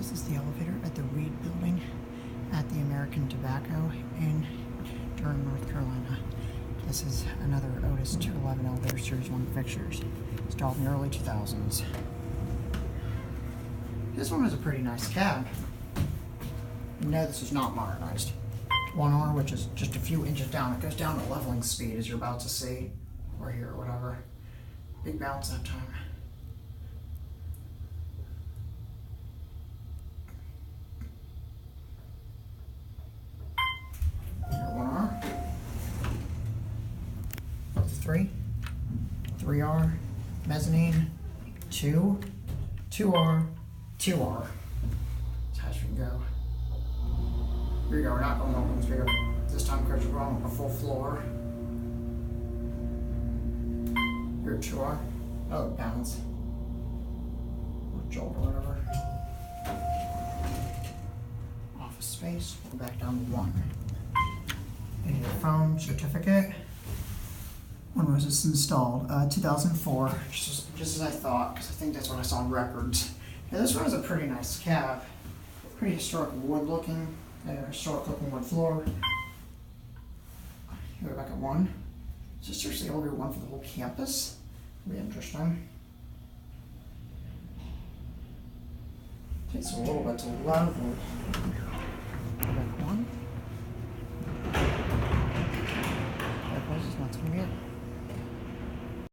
This is the elevator at the Reed Building at the American Tobacco in Durham, North Carolina. This is another Otis 211 elevator Series 1 fixtures, installed in the early 2000s. This one is a pretty nice cab. No, this is not modernized. 1R, which is just a few inches down. It goes down at leveling speed, as you're about to see, or here, or whatever. Big bounce that time. Here, 1R. 3. 3R. Mezzanine. 2. 2R. 2R. That's how you can go. Here we go, we're not going up one here. This time, because we're going a full floor. Here, 2R. Oh, bounce. Or jolt or whatever. Office space. We'll go back down to 1. And your phone certificate. When was this installed? 2004. Just as I thought, because I think that's what I saw on records. Yeah, this one is a pretty nice cab. Pretty historic wood looking. Historic looking wood floor. Here we're back at 1. Is this seriously elevator 1 for the whole campus? Be interesting. Takes a little bit to level.